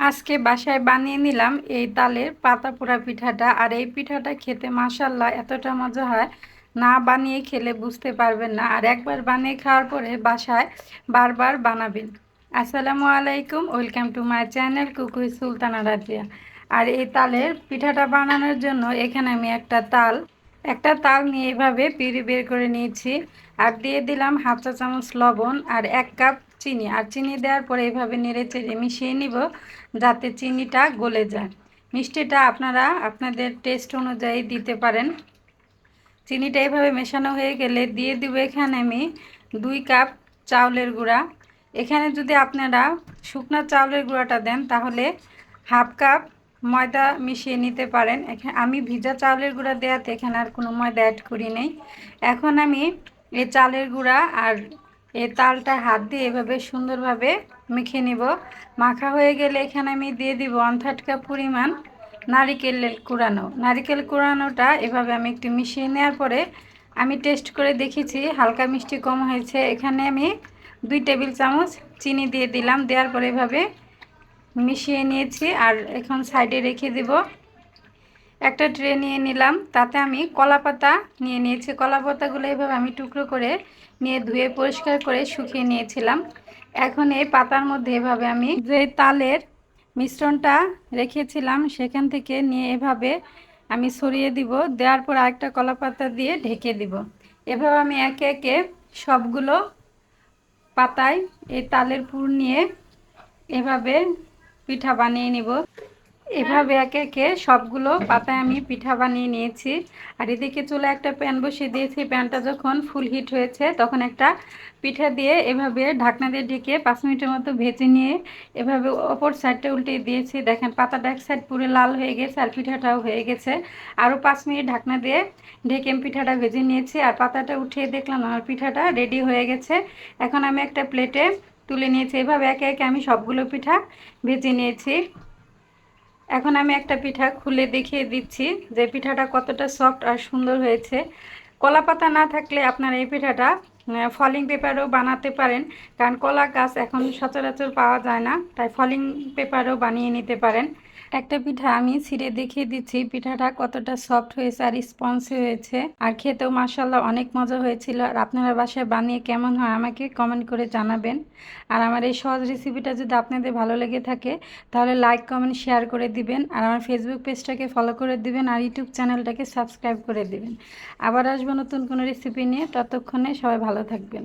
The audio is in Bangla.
আজকে বাসায় বানিয়ে নিলাম এই তালের পাতা পোড়া পিঠাটা। আর এই পিঠাটা খেতে মাশাল্লাহ এতটা মজা হয়, না বানিয়ে খেলে বুঝতে পারবেন না। আর একবার বানিয়ে খাওয়ার পরে বাসায় বারবার বানাবেন। আসসালামু আলাইকুম, ওয়েলকাম টু মাই চ্যানেল কুকুই সুলতানা রাজিয়া। আর এই তালের পিঠাটা বানানোর জন্য এখানে আমি একটা তাল নিয়ে এভাবে পিড়ি বের করে নিয়েছি। আর দিয়ে দিলাম হাফ চা চামচ লবণ আর 1 কাপ চিনি। আর চিনি দেওয়ার পরে এভাবে নেড়ে চেড়ে মিশিয়ে নিব যাতে চিনিটা গলে যায়। মিষ্টিটা আপনারা আপনাদের টেস্ট অনুযায়ী দিতে পারেন। চিনিটা এভাবে মেশানো হয়ে গেলে দিয়ে দিব এখানে আমি 2 কাপ চাউলের গুঁড়া। এখানে যদি আপনারা শুকনা চাউলের গুঁড়াটা দেন তাহলে হাফ কাপ ময়দা মিশিয়ে নিতে পারেন। এখানে আমি ভিজা চাউলের গুঁড়া দেওয়াতে এখানে আর কোনো ময়দা অ্যাড করি নেই। এখন আমি এই চালের গুঁড়া আর এই তালটা হাত দিয়ে এভাবে সুন্দরভাবে মেখে নিব। মাখা হয়ে গেলে এখানে আমি দিয়ে দিব 1/3 কাপ পরিমাণ নারিকেল কুড়ানোটা এভাবে আমি একটু মিশিয়ে নেওয়ার পরে আমি টেস্ট করে দেখেছি হালকা মিষ্টি কম হয়েছে। এখানে আমি 2 টেবিল চামচ চিনি দিয়ে দিলাম। দেওয়ার পরে এভাবে মিশিয়ে নিয়েছি। আর এখন সাইডে রেখে দেব। একটা ট্রে নিয়ে নিলাম, তাতে আমি কলা পাতা নিয়ে নিয়েছি। কলা পাতাগুলো এভাবে আমি টুকরো করে নিয়ে ধুয়ে পরিষ্কার করে শুকিয়ে নিয়েছিলাম। এখন এই পাতার মধ্যে এভাবে আমি যে তালের মিশ্রণটা রেখেছিলাম সেখান থেকে নিয়ে এভাবে আমি ছড়িয়ে দিব। দেওয়ার পর আরেকটা কলা পাতা দিয়ে ঢেকে দিব। এভাবে আমি একে একে সবগুলো পাতায় এই তালের পুর নিয়ে এভাবে পিঠা বানিয়ে নিব। এভাবে একে একে সবগুলো পাতায় আমি পিঠা বানিয়ে নিয়েছি। আর এদিকে চুলে একটা প্যান বসিয়ে দিয়েছি। প্যানটা যখন ফুল হিট হয়েছে তখন একটা পিঠা দিয়ে এভাবে ঢাকনা দিয়ে ঢেকে 5 মিনিটের মতো ভেজে নিয়ে এভাবে অপর সাইডটা উল্টে দিয়েছি। দেখেন পাতাটা এক সাইড পুরো লাল হয়ে গেছে আর পিঠাটাও হয়ে গেছে। আরও 5 মিনিট ঢাকনা দিয়ে ঢেকে আমি পিঠাটা ভেজে নিয়েছি। আর পাতাটা উঠিয়ে দেখলাম আমার পিঠাটা রেডি হয়ে গেছে। এখন আমি একটা প্লেটে তুলে নিয়েছি। এভাবে একে একে আমি সবগুলো পিঠা ভেজে নিয়েছি। এখন আমি একটা পিঠা খুলে দেখিয়ে দিচ্ছি যে পিঠাটা কতটা সফট আর সুন্দর হয়েছে। কলা পাতা না থাকলে আপনারা এই পিঠাটা ফলিং পেপারেও বানাতে পারেন, কারণ কলা গাছ এখন সচরাচর পাওয়া যায় না, তাই ফলিং পেপারেও বানিয়ে নিতে পারেন। একটা পিঠা আমি ছিঁড়ে দেখিয়ে দিচ্ছি পিঠাটা কতটা সফট হয়েছে আর স্পঞ্জি হয়েছে। আর খেতেও মাশাআল্লাহ অনেক মজা হয়েছিল। আর আপনারা বাসায় বানিয়ে কেমন হয় আমাকে কমেন্ট করে জানাবেন। আর আমার এই সহজ রেসিপিটা যদি আপনাদের ভালো লেগে থাকে তাহলে লাইক কমেন্ট শেয়ার করে দিবেন। আর আমার ফেসবুক পেজটাকে ফলো করে দিবেন আর ইউটিউব চ্যানেলটাকে সাবস্ক্রাইব করে দিবেন। আবার আসবো নতুন কোনো রেসিপি নিয়ে, ততক্ষণে সবাই ভালো থাকবেন।